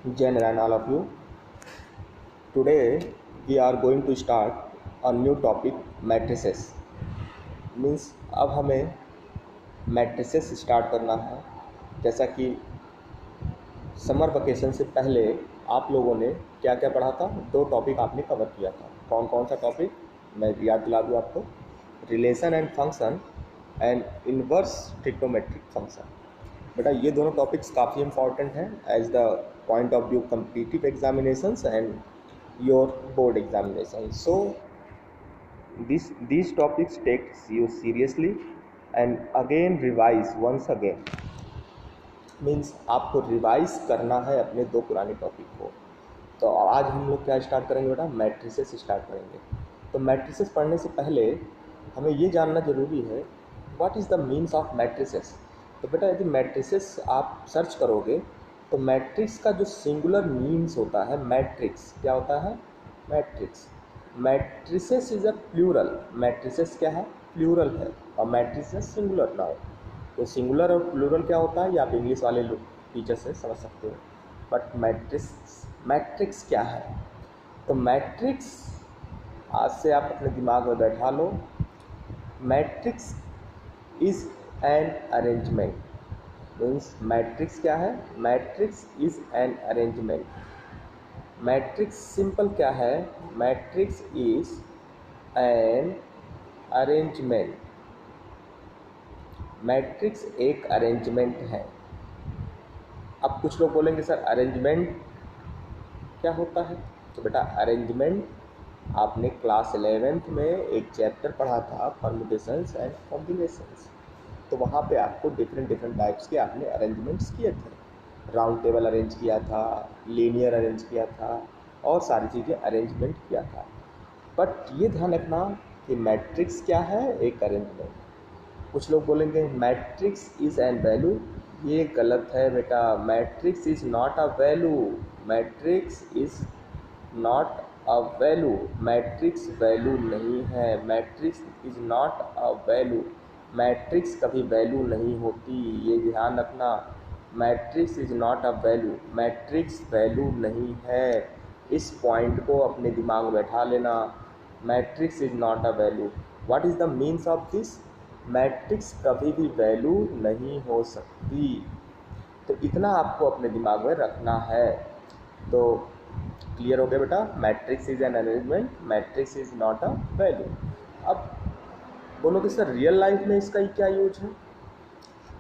Jen and all of you. Today we are going to start a new topic matrices. Means अब हमें matrices start करना है। जैसा कि समर वेकेशन से पहले आप लोगों ने क्या क्या पढ़ा था, दो टॉपिक आपने कवर किया था। कौन कौन सा टॉपिक मैं याद दिला दूँ आपको? Relation and function and inverse trigonometric function. बेटा ये दोनों टॉपिक्स काफ़ी इंपॉर्टेंट हैं as the point of view competitive examinations and your board examination. So these topics takes you seriously and again revise once again। Means आपको revise करना है अपने दो पुराने टॉपिक को। तो आज हम लोग क्या स्टार्ट करेंगे बेटा? मैट्रिसेस स्टार्ट करेंगे। तो मैट्रिसेस पढ़ने से पहले हमें ये जानना ज़रूरी है what is the means of matrices. तो बेटा यदि मैट्रिसेस आप सर्च करोगे तो मैट्रिक्स का जो सिंगुलर मीन्स होता है, मैट्रिक्स क्या होता है? Matrix. Matrices is a plural. Matrices क्या है? प्लूरल है और मैट्रिसेस सिंगुलर नाउन। तो सिंगुलर और प्लूरल क्या होता है ये आप इंग्लिश वाले लोग टीचर से समझ सकते हो। बट मैट्रिक्स क्या है? तो मैट्रिक्स आज से आप अपने दिमाग में बैठा लो। Matrix is an arrangement. Means matrix क्या है? Matrix is an arrangement. Matrix simple क्या है? Matrix is an arrangement. Matrix एक अरेंजमेंट है। अब कुछ लोग बोलेंगे सर अरेंजमेंट क्या होता है? तो बेटा अरेंजमेंट आपने क्लास 11th में एक चैप्टर पढ़ा था, परम्यूटेशंस एंड कॉम्बिनेशंस। तो वहाँ पे आपको डिफरेंट टाइप्स के आपने अरेंजमेंट्स किए थे। राउंड टेबल अरेंज किया था, लीनियर अरेंज किया था और सारी चीज़ें अरेंजमेंट किया था। बट ये ध्यान रखना कि मैट्रिक्स क्या है? एक अरेंजमेंट। कुछ लोग बोलेंगे मैट्रिक्स इज़ एन वैल्यू। ये गलत है बेटा। Matrix is not a value. Matrix is not a value. Matrix value नहीं है। Matrix is not a value. Matrix कभी वैल्यू नहीं होती, ये ध्यान रखना। Matrix is not a value. Matrix value नहीं है। इस पॉइंट को अपने दिमाग में बैठा लेना। Matrix is not a value. What is the means of this? Matrix कभी भी वैल्यू नहीं हो सकती। तो इतना आपको अपने दिमाग में रखना है। तो क्लियर हो गया बेटा? Matrix is an arrangement, matrix is not a value. अब बोलोगे सर रियल लाइफ में इसका क्या यूज है?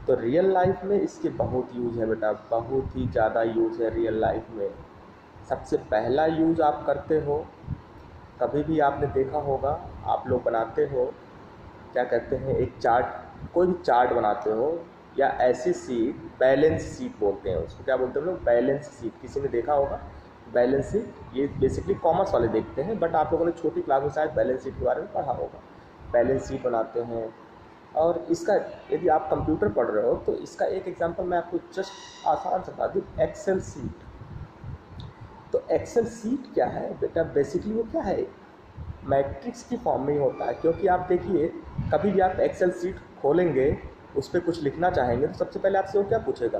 तो रियल लाइफ में इसके बहुत यूज है बेटा, बहुत ही ज़्यादा यूज है रियल लाइफ में। सबसे पहला यूज आप करते हो, कभी भी आपने देखा होगा, आप लोग बनाते हो, क्या कहते हैं, एक चार्ट, कोई भी चार्ट बनाते हो या ऐसी सीट, बैलेंस सीट बोलते हैं उसको। क्या बोलते हैं लोग? Balance sheet. किसी ने देखा होगा बैलेंस सीट? ये बेसिकली कॉमर्स वाले देखते हैं, बट आप लोगों ने छोटी क्लास में शायद बैलेंस सीट के बारे में पढ़ा होगा। बैलेंस सीट बनाते हैं। और इसका यदि आप कंप्यूटर पढ़ रहे हो तो इसका एक एग्जांपल मैं आपको जस्ट आसान से बता दूँ, एक्सेल सीट। तो एक्सेल सीट क्या है बेटा? बेसिकली वो क्या है? मैट्रिक्स की फॉर्म में ही होता है। क्योंकि आप देखिए, कभी भी आप एक्सेल सीट खोलेंगे, उस पर कुछ लिखना चाहेंगे तो सबसे पहले आपसे वो क्या पूछेगा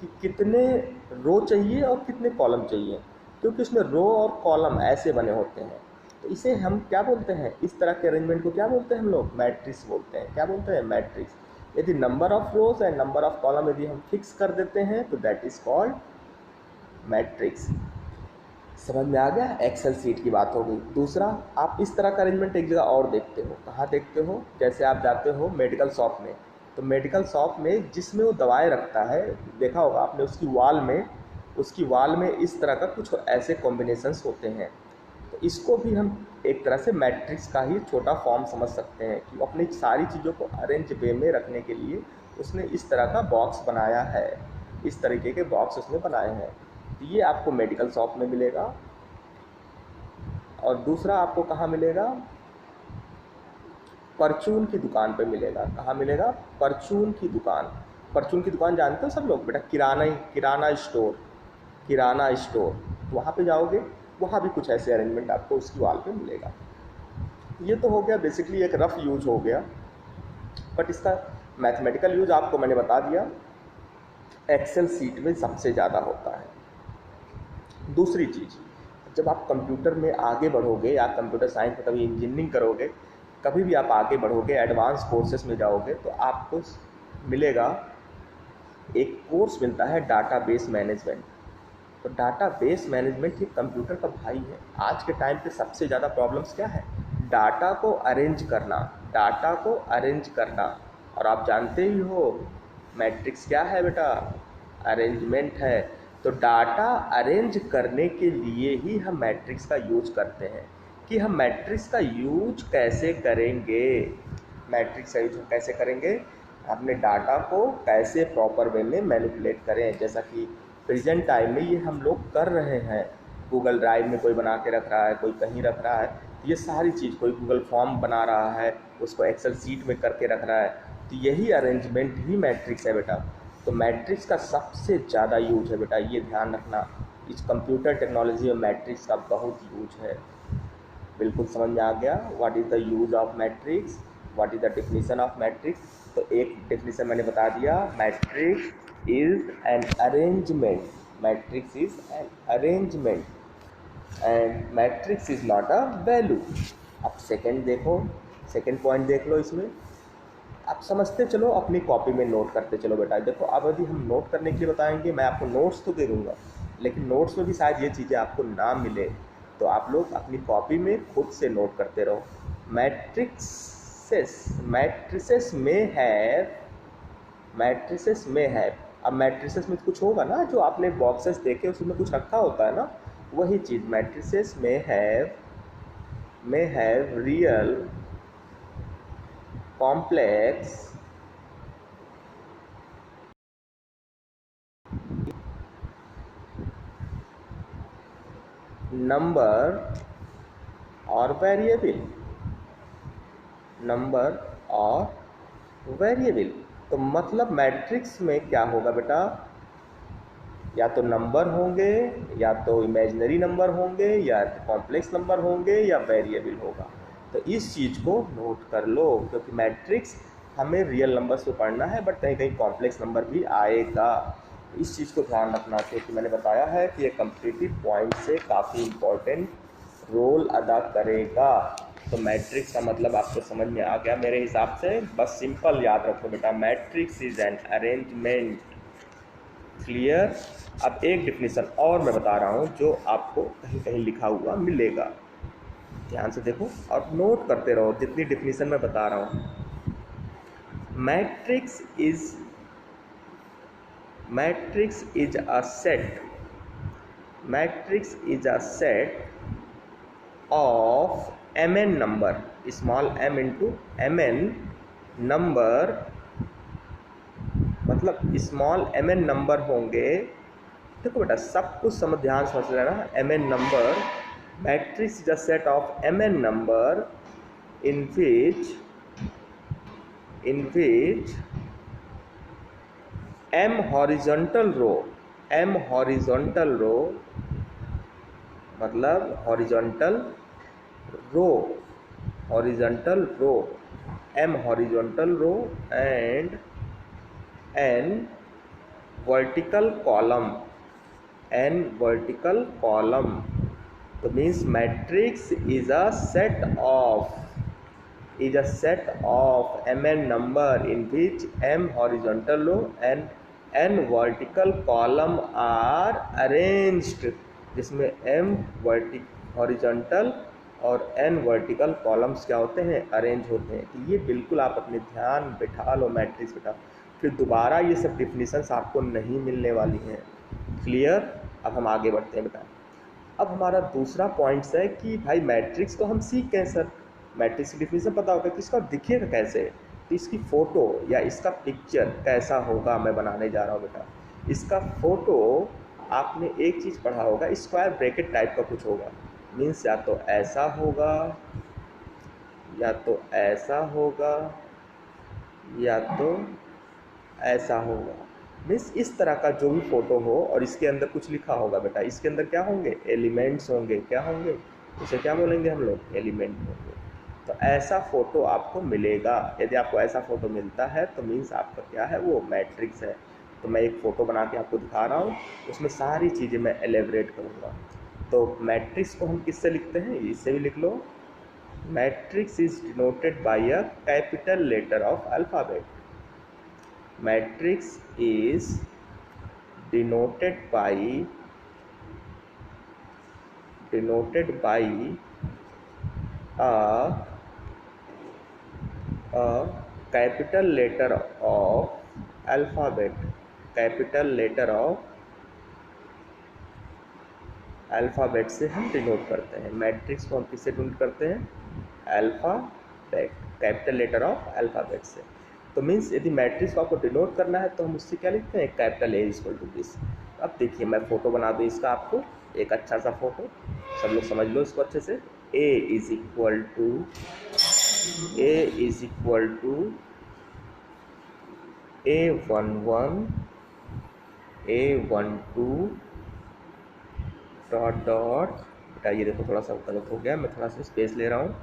कि कितने रो चाहिए और कितने कॉलम चाहिए, क्योंकि उसमें रो और कॉलम ऐसे बने होते हैं। तो इसे हम क्या बोलते हैं? इस तरह के अरेंजमेंट को क्या बोलते हैं हम लोग? मैट्रिक्स बोलते हैं। क्या बोलते हैं? मैट्रिक्स। यदि number of rose and number of column यदि हम फिक्स कर देते हैं तो दैट इज कॉल्ड मैट्रिक्स। समझ में आ गया? एक्सेल सीट की बात हो गई। दूसरा, आप इस तरह का अरेंजमेंट एक जगह और देखते हो। कहाँ देखते हो? जैसे आप जाते हो मेडिकल शॉप में, तो मेडिकल शॉप में जिसमें वो दवाएं रखता है, देखा होगा आपने, उसकी वाल में इस तरह का कुछ ऐसे कॉम्बिनेशंस होते हैं। तो इसको भी हम एक तरह से मैट्रिक्स का ही छोटा फॉर्म समझ सकते हैं कि अपनी सारी चीज़ों को अरेंज वे में रखने के लिए उसने इस तरह का बॉक्स बनाया है। इस तरीके के बॉक्स उसने बनाए हैं। तो ये आपको मेडिकल शॉप में मिलेगा। और दूसरा आपको कहाँ मिलेगा? परचून की दुकान पे मिलेगा। कहाँ मिलेगा? परचून की दुकान। परचून की दुकान जानते हो सब लोग बेटा? किराना स्टोर। किराना स्टोर, वहाँ पे जाओगे, वहाँ भी कुछ ऐसे अरेंजमेंट आपको उसकी वॉल पे मिलेगा। ये तो हो गया बेसिकली एक रफ यूज हो गया, बट इसका मैथमेटिकल यूज आपको मैंने बता दिया। एक्सेल सीट में सबसे ज़्यादा होता है। दूसरी चीज़, जब आप कंप्यूटर में आगे बढ़ोगे या कंप्यूटर साइंस में कभी इंजीनियरिंग करोगे, कभी भी आप आगे बढ़ोगे, एडवांस कोर्सेज में जाओगे, तो आपको मिलेगा, एक कोर्स मिलता है डाटाबेस मैनेजमेंट। तो डाटाबेस मैनेजमेंट ये कंप्यूटर का भाई है। आज के टाइम पे सबसे ज़्यादा प्रॉब्लम्स क्या है? डाटा को अरेंज करना, डाटा को अरेंज करना। और आप जानते ही हो मैट्रिक्स क्या है बेटा? अरेंजमेंट है। तो डाटा अरेंज करने के लिए ही हम मैट्रिक्स का यूज करते हैं। कि हम मैट्रिक्स का यूज कैसे करेंगे, मैट्रिक्स का यूज कैसे करेंगे, अपने डाटा को कैसे प्रॉपर वे में मैनिपुलेट करें, जैसा कि प्रेजेंट टाइम में ये हम लोग कर रहे हैं। गूगल ड्राइव में कोई बना के रख रहा है, कोई कहीं रख रहा है, तो ये सारी चीज़, कोई गूगल फॉर्म बना रहा है, उसको एक्सेल सीट में करके रख रहा है, तो यही अरेंजमेंट ही मैट्रिक्स है बेटा। तो मैट्रिक्स का सबसे ज़्यादा यूज है बेटा, ये ध्यान रखना। इस कंप्यूटर टेक्नोलॉजी में मैट्रिक्स का बहुत यूज है। बिल्कुल समझ में आ गया what is the use of matrix, what is the definition of matrix. तो एक डेफिनेशन मैंने बता दिया, matrix is an arrangement, matrix is an arrangement and matrix is not a value. अब सेकेंड देखो, सेकेंड पॉइंट देख लो इसमें। आप समझते चलो, अपनी कॉपी में नोट करते चलो बेटा। देखो, अब यदि हम नोट करने के लिए बताएंगे, मैं आपको नोट्स तो दे दूँगा, लेकिन नोट्स में भी शायद ये चीज़ें आपको ना मिले, तो आप लोग अपनी कॉपी में खुद से नोट करते रहो। मैट्रिसेस में है, मैट्रिसेस में है। अब मैट्रिसेस में कुछ होगा ना, जो आपने बॉक्सेस देखे उसमें कुछ रखा होता है ना, वही चीज़ मैट्रिसेस में हैव रियल, कॉम्प्लेक्स, नंबर और वेरिएबल, नंबर और वेरिएबल। तो मतलब मैट्रिक्स में क्या होगा बेटा, या तो नंबर होंगे, या तो इमेजिनरी नंबर होंगे, या कॉम्प्लेक्स नंबर होंगे, या वेरिएबल होगा। तो इस चीज़ को नोट कर लो, क्योंकि मैट्रिक्स हमें रियल नंबर्स पे पढ़ना है, बट कहीं कहीं कॉम्प्लेक्स नंबर भी आएगा। इस चीज़ को ध्यान रखना, क्योंकि मैंने बताया है कि ये कम्पिटिटिव पॉइंट से काफ़ी इम्पोर्टेंट रोल अदा करेगा। तो मैट्रिक्स का मतलब आपको समझ में आ गया मेरे हिसाब से। बस सिंपल याद रखो बेटा, matrix is an arrangement. Clear? अब एक डिफिनीशन और मैं बता रहा हूँ, जो आपको कहीं कहीं लिखा हुआ मिलेगा, ध्यान से देखो और नोट करते रहो जितनी डिफिनीशन मैं बता रहा हूँ। Matrix is a set, matrix is a set of mn number, small m into mn number, मतलब स्मॉल mn नंबर होंगे। देखो बेटा, सब कुछ समझ, ध्यान समझ लेना। mn number, matrix is a set of mn number in which m horizontal row, मतलब horizontal row, m horizontal row and n vertical column, तो means matrix is a set of mn number in which m horizontal row and n vertical column are arranged, जिसमें m horizontal और n vertical columns क्या होते हैं, arrange होते हैं। तो ये बिल्कुल आप अपने ध्यान बिठा लो मैट्रिक्स बेटा, फिर दोबारा ये सब डिफिनीशंस आपको नहीं मिलने वाली हैं। क्लियर? अब हम आगे बढ़ते हैं बेटा। अब हमारा दूसरा पॉइंट्स है कि भाई मैट्रिक्स तो हम सीख गए सर, मैट्रिक्स की डिफिनीशन पता होगा कि इसका दिखेगा कैसे, तो इसकी फ़ोटो या इसका पिक्चर कैसा होगा मैं बनाने जा रहा हूँ बेटा। इसका फ़ोटो आपने एक चीज़ पढ़ा होगा, स्क्वायर ब्रैकेट टाइप का कुछ होगा, मीन्स या तो ऐसा होगा, या तो ऐसा होगा, या तो ऐसा होगा। मीन्स इस तरह का जो भी फ़ोटो हो और इसके अंदर कुछ लिखा होगा बेटा। इसके अंदर क्या होंगे, एलिमेंट्स होंगे। क्या होंगे, इसे क्या बोलेंगे हम लोग, एलिमेंट होंगे। तो ऐसा फ़ोटो आपको मिलेगा। यदि आपको ऐसा फ़ोटो मिलता है तो मीन्स आपका क्या है, वो मैट्रिक्स है। तो मैं एक फ़ोटो बना के आपको दिखा रहा हूँ, उसमें सारी चीज़ें मैं एलेबरेट करूँगा। तो मैट्रिक्स को हम किससे लिखते हैं, इससे भी लिख लो। Matrix is denoted by a capital letter of alphabet. Matrix is denoted by a capital letter of alphabet, capital letter of alphabet से हम डिनोट करते हैं। मैट्रिक्स को हम किससे डिनोट करते हैं, alphabet, capital letter of alphabet से। तो मीन्स यदि मैट्रिक्स को आपको डिनोट करना है तो हम उससे क्या लिखते हैं, capital A equal to this. अब देखिए मैं फ़ोटो बना दूँ इसका आपको, एक अच्छा सा फ़ोटो, सब लोग समझ लो इसको अच्छे से। A is equal to A11 A12 dot बेटा ये देखो थोड़ा सा गलत हो गया, मैं थोड़ा सा स्पेस ले रहा हूँ।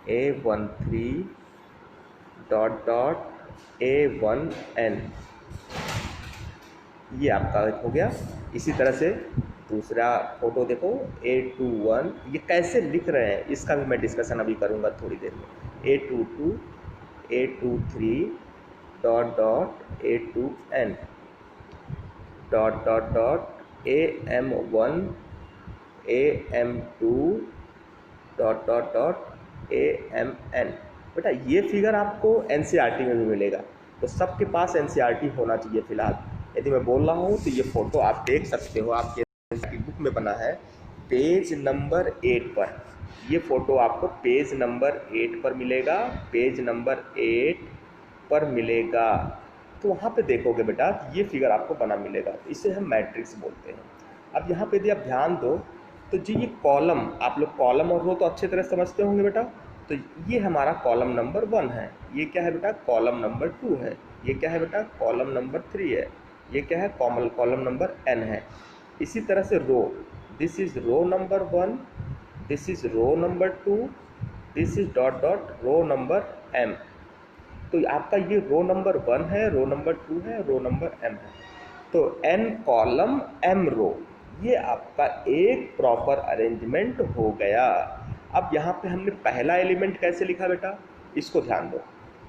A13 डॉट A1N, ये आपका हो गया। इसी तरह से दूसरा फोटो देखो A21, ये कैसे लिख रहे हैं इसका भी मैं डिस्कशन अभी करूँगा थोड़ी देर में। A22 A23 dot A2N dot AM1 AM2 dot AMN। बेटा ये फिगर आपको NCERT में भी मिलेगा, तो सबके पास NCERT होना चाहिए फिलहाल। यदि मैं बोल रहा हूँ तो ये फ़ोटो आप देख सकते हो, आपके बुक में बना है पेज नंबर 8 पर। ये फ़ोटो आपको पेज नंबर 8 पर मिलेगा, पेज नंबर 8 पर मिलेगा। तो वहाँ पे देखोगे बेटा ये फिगर आपको बना मिलेगा, तो इसे हम मैट्रिक्स बोलते हैं। अब यहाँ पे यदि आप ध्यान दो तो जी ये कॉलम, आप लोग कॉलम और रो तो अच्छे तरह समझते होंगे बेटा। तो ये हमारा कॉलम नंबर 1 है, ये क्या है बेटा, कॉलम नंबर 2 है, ये क्या है बेटा, कॉलम नंबर 3 है, ये क्या है, कॉलम नंबर n है। इसी तरह से row, this is row number 1, this is row number 2, this is dot row number m। तो आपका ये रो नंबर 1 है, रो नंबर 2 है, रो नंबर m है। तो n कॉलम m रो, ये आपका एक प्रॉपर अरेंजमेंट हो गया। अब यहाँ पे हमने पहला एलिमेंट कैसे लिखा बेटा, इसको ध्यान दो।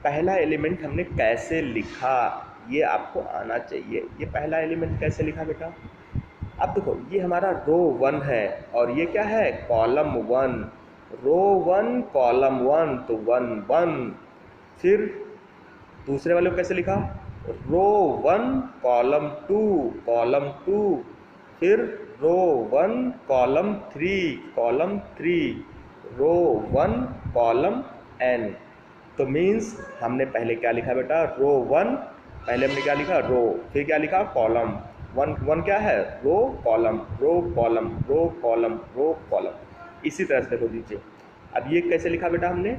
पहला एलिमेंट हमने कैसे लिखा ये आपको आना चाहिए। ये पहला एलिमेंट कैसे लिखा बेटा, अब देखो ये हमारा रो 1 है और ये क्या है, कॉलम 1, रो 1 कॉलम 1, तो 1 1। फिर दूसरे वाले को कैसे लिखा, रो 1 कॉलम 2, फिर रो 1 कॉलम 3, रो 1 कॉलम n। तो मीन्स हमने पहले क्या लिखा बेटा, रो 1, पहले हमने क्या लिखा, रो, फिर क्या लिखा, कॉलम 1 क्या है, row column, row column, row column, row column. इसी तरह से देखो दीजिए। अब ये कैसे लिखा बेटा हमने,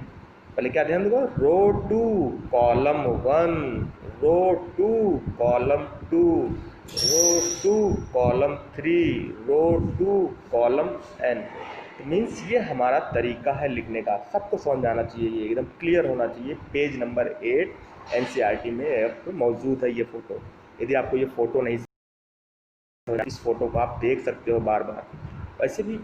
पहले क्या ध्यान दो, रो 2 कॉलम 1, रो 2 कॉलम 2, रो 2 कॉलम 3, रो 2 कॉलम n। तो मीन्स ये हमारा तरीका है लिखने का, सबको समझ आना चाहिए, ये एकदम क्लियर होना चाहिए। पेज नंबर 8 NCERT में आपको मौजूद है ये फ़ोटो। यदि आपको ये फ़ोटो नहीं, इस फ़ोटो को आप देख सकते हो बार बार। वैसे भी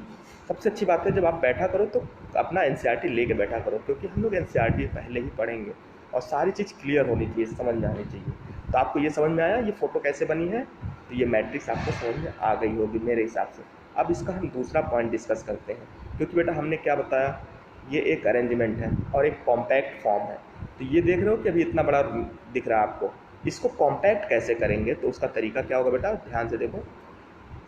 सबसे अच्छी बात है जब आप बैठा करो तो अपना NCERT लेके बैठा करो, क्योंकि हम लोग NCERT पहले ही पढ़ेंगे और सारी चीज़ क्लियर होनी चाहिए, समझ में आनी चाहिए। तो आपको ये समझ में आया ये फ़ोटो कैसे बनी है, तो ये मैट्रिक्स आपको समझ में आ गई होगी मेरे हिसाब से। अब इसका हम दूसरा पॉइंट डिस्कस करते हैं, क्योंकि बेटा हमने क्या बताया, ये एक अरेंजमेंट है और एक कॉम्पैक्ट फॉर्म है। तो ये देख रहे हो कि अभी इतना बड़ा दिख रहा है आपको, इसको कॉम्पैक्ट कैसे करेंगे, तो उसका तरीका क्या होगा बेटा, ध्यान से देखो।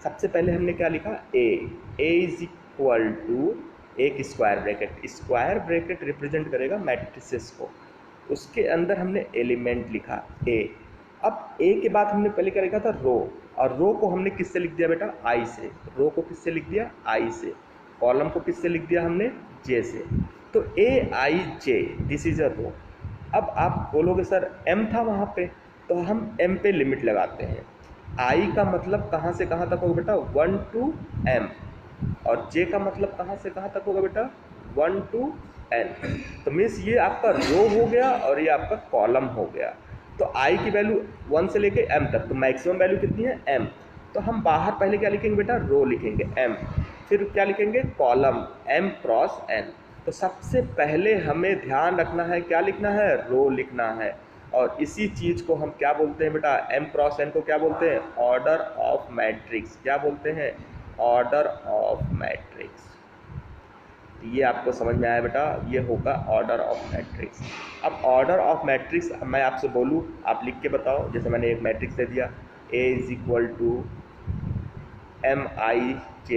सबसे पहले हमने क्या लिखा, ए इज इक्वल टू एक स्क्वायर ब्रैकेट रिप्रेजेंट करेगा मैट्रिसेस को, उसके अंदर हमने एलिमेंट लिखा ए। अब ए के बाद हमने पहले क्या लिखा था, रो, और रो को हमने किससे लिख दिया बेटा, आई से। रो को किससे लिख दिया, आई से। कॉलम को किससे लिख दिया हमने, जे से। तो AIJ, दिस इज अ रो। अब आप बोलोगे सर m था वहाँ पे, तो हम m पे लिमिट लगाते हैं। I का मतलब कहाँ से कहाँ तक होगा बेटा, 1 to m, और J का मतलब कहाँ से कहाँ तक होगा बेटा, 1 to n। तो मीन्स ये आपका रो हो गया और ये आपका कॉलम हो गया। तो आई की वैल्यू 1 से लेके m तक, तो मैक्सिमम वैल्यू कितनी है m। तो हम बाहर पहले क्या लिखेंगे बेटा, रो लिखेंगे m, फिर क्या लिखेंगे, कॉलम m क्रॉस n। तो सबसे पहले हमें ध्यान रखना है, क्या लिखना है, रो लिखना है। और इसी चीज़ को हम क्या बोलते हैं बेटा, m क्रॉस n को क्या बोलते हैं, ऑर्डर ऑफ मैट्रिक्स। क्या बोलते हैं, ऑर्डर ऑफ मैट्रिक्स। ये आपको समझ में आया बेटा, ये होगा ऑर्डर ऑफ मैट्रिक्स। अब ऑर्डर ऑफ मैट्रिक्स मैं आपसे बोलूँ, आप लिख के बताओ। जैसे मैंने एक मैट्रिक्स दे दिया, A is equal to MIJ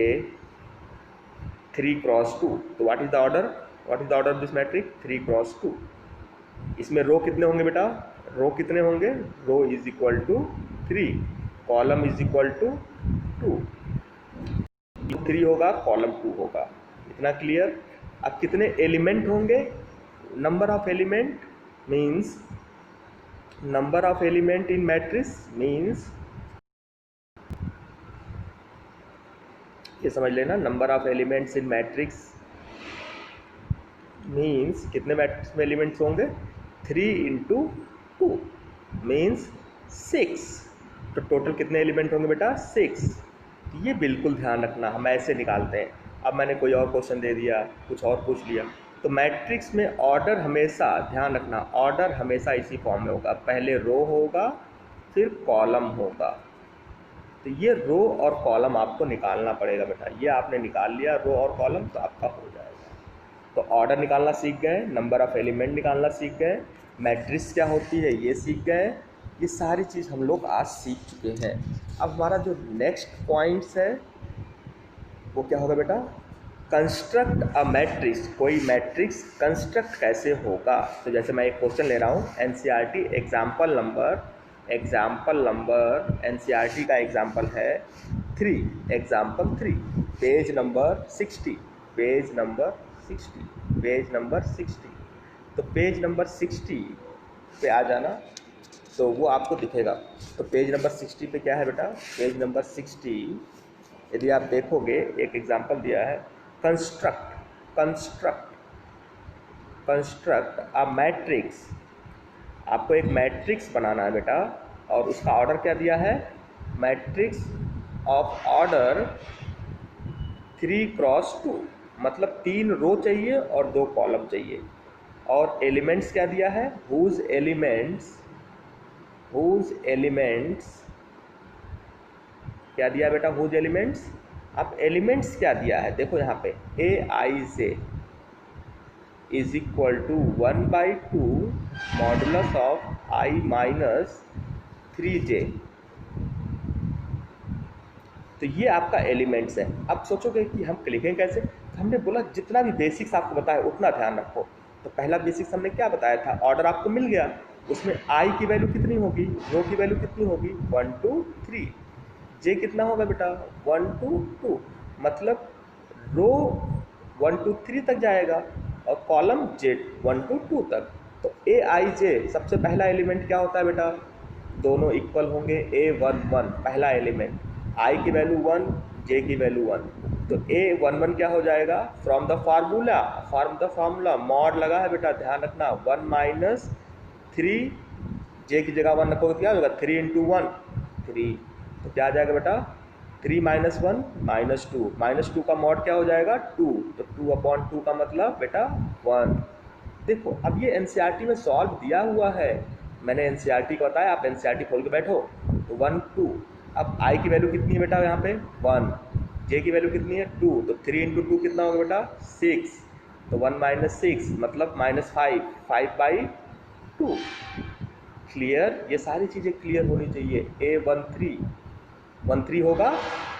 3 cross 2। तो what is the order, what is the order of this matrix, 3 cross 2। इसमें रो कितने होंगे बेटा, रो कितने होंगे, row is equal to 3, column is equal to 2, 3 होगा, कॉलम 2 होगा। इतना क्लियर। अब कितने एलिमेंट होंगे, number of element means, number of element in matrix means, ये समझ लेना, number of elements in matrix means कितने मैट्रिक्स में एलिमेंट्स होंगे, 3 इंटू 2 मीन्स 6। तो टोटल कितने एलिमेंट होंगे बेटा, 6। ये बिल्कुल ध्यान रखना, हम ऐसे निकालते हैं। अब मैंने कोई और क्वेश्चन दे दिया, कुछ और पूछ लिया, तो मैट्रिक्स में ऑर्डर हमेशा, ध्यान रखना, ऑर्डर हमेशा इसी फॉर्म में होगा, पहले रो होगा फिर कॉलम होगा। तो ये रो और कॉलम आपको निकालना पड़ेगा बेटा। ये आपने निकाल लिया रो और कॉलम, तो आपका हो जाएगा। तो ऑर्डर निकालना सीख गए, नंबर ऑफ एलिमेंट निकालना सीख गए, मैट्रिक्स क्या होती है ये सीख गए। ये सारी चीज़ हम लोग आज सीख चुके हैं। अब हमारा जो नेक्स्ट पॉइंट्स है वो क्या होगा बेटा, कंस्ट्रक्ट अ मैट्रिक्स। कोई मैट्रिक्स कंस्ट्रक्ट कैसे होगा। तो जैसे मैं एक क्वेश्चन ले रहा हूँ, NCERT एग्जाम्पल नंबर NCERT का एग्जाम्पल है 3, example 3, page number 60, page number 60, page number 60। तो पेज नंबर 60 पे आ जाना, तो वो आपको दिखेगा। तो पेज नंबर 60 पे क्या है बेटा, पेज नंबर 60 यदि आप देखोगे, एक एग्जाम्पल दिया है, कंस्ट्रक्ट अ मैट्रिक्स। आपको एक मैट्रिक्स बनाना है बेटा, और उसका ऑर्डर क्या दिया है, मैट्रिक्स ऑफ ऑर्डर 3 क्रॉस 2, मतलब 3 रो चाहिए और 2 कॉलम चाहिए। और एलिमेंट्स क्या दिया है, हुज एलिमेंट्स क्या दिया बेटा, हुज एलिमेंट्स। अब एलिमेंट्स क्या दिया है, देखो यहाँ पे AIJ is equal to 1/2 modulus of I minus 3J। तो ये आपका एलिमेंट्स है। अब सोचोगे कि हम लिखें कैसे, तो हमने बोला जितना भी बेसिक्स आपको बताया उतना ध्यान रखो। तो पहला बेसिक्स हमने क्या बताया था, ऑर्डर आपको मिल गया, उसमें I की वैल्यू कितनी होगी, रो की वैल्यू कितनी होगी, 1 2 3, J कितना होगा बेटा, 1 2 2, मतलब रो 1 2 3 तक जाएगा और कॉलम J 1 2 2 तक। तो AIJ सबसे पहला एलिमेंट क्या होता है बेटा, दोनों इक्वल होंगे, A1 1 पहला एलिमेंट, I की वैल्यू 1, J की वैल्यू 1। तो A11 क्या हो जाएगा, फ्रॉम द फार्मूला मॉड लगा है बेटा, ध्यान रखना, 1 माइनस 3, J की जगह 1 रखोगे क्या होगा, 3 इंटू 1 3। तो क्या आ जाएगा बेटा, 3 माइनस 1 -2, -2 का मॉड क्या हो जाएगा 2, तो 2/2 का मतलब बेटा 1। देखो अब ये NCERT में सॉल्व दिया हुआ है, मैंने NCERT को बताया, आप NCERT खोल के बैठो। तो 1 2, अब I की वैल्यू कितनी है बेटा यहाँ पे 1, J की वैल्यू कितनी है 2, तो 3 इंटू 2 कितना होगा बेटा 6, तो 1 माइनस 6 मतलब -5, 5/2। क्लियर, ये सारी चीज़ें क्लियर होनी चाहिए। A13 होगा,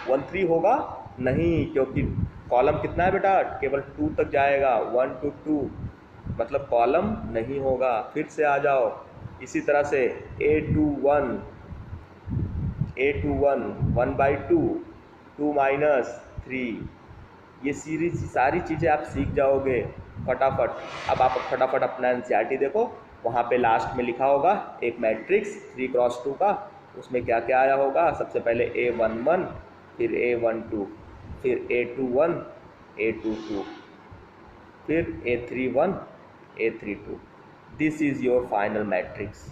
13 होगा नहीं, क्योंकि कॉलम कितना है बेटा, केवल 2 तक जाएगा, 1 to 2 मतलब कॉलम नहीं होगा। फिर से आ जाओ, इसी तरह से A21 1/2, 2 माइनस 3, ये सीरीज सारी चीज़ें आप सीख जाओगे फटाफट। अब आप फटाफट अपना NCERT देखो, वहाँ पे लास्ट में लिखा होगा एक मैट्रिक्स 3 क्रॉस 2 का, उसमें क्या क्या आया होगा, सबसे पहले A11, फिर A12, फिर A21, A22, फिर A31, A32। This is your final matrix.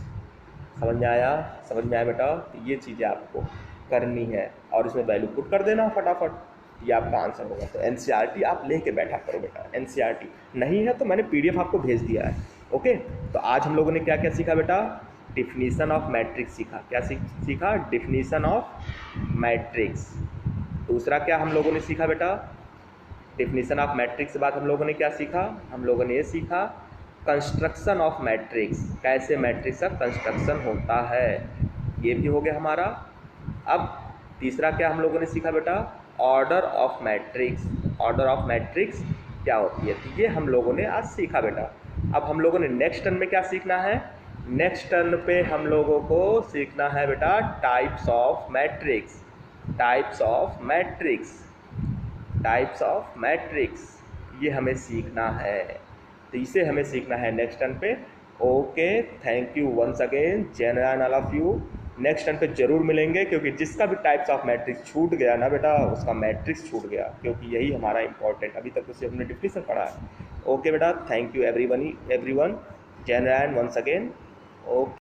समझ में आया? समझ में आया बेटा? तो ये चीज़ें आपको करनी है और इसमें वैल्यू पुट कर देना फटाफट, ये आपका आंसर होगा। तो एनसीईआरटी आप लेके बैठा करो बेटा, एनसीईआरटी नहीं है तो मैंने पीडीएफ आपको भेज दिया है। ओके, तो आज हम लोगों ने क्या क्या सीखा बेटा? डिफिनीशन ऑफ मैट्रिक्स सीखा। क्या सीखा? Definition of matrix. दूसरा क्या हम लोगों ने सीखा बेटा? डिफिनीशन ऑफ मैट्रिक्स के बाद हम लोगों ने क्या सीखा? हम लोगों ने ये सीखा कंस्ट्रक्शन ऑफ मैट्रिक्स, कैसे मैट्रिक्स का कंस्ट्रक्शन होता है, ये भी हो गया हमारा। अब तीसरा क्या हम लोगों ने सीखा बेटा? Order of matrix. Order of matrix क्या होती है, तो ये हम लोगों ने आज सीखा बेटा। अब हम लोगों ने नेक्स्ट टर्न में क्या सीखना है? नेक्स्ट टर्न पे हम लोगों को सीखना है बेटा types of matrix. Types of matrix, types of matrix, ये हमें सीखना है। तो इसे हमें सीखना है नेक्स्ट टर्न पे। Okay, thank you once again, जैन all of you. Next turn पे जरूर मिलेंगे, क्योंकि जिसका भी टाइप्स ऑफ मैट्रिक्स छूट गया ना बेटा, उसका मैट्रिक्स छूट गया, क्योंकि यही हमारा इंपॉर्टेंट, अभी तक उसे हमने डिफिनीशन पढ़ा है। ओके बेटा, थैंक यू एवरीवन, जैन वंस अगेन। ओके।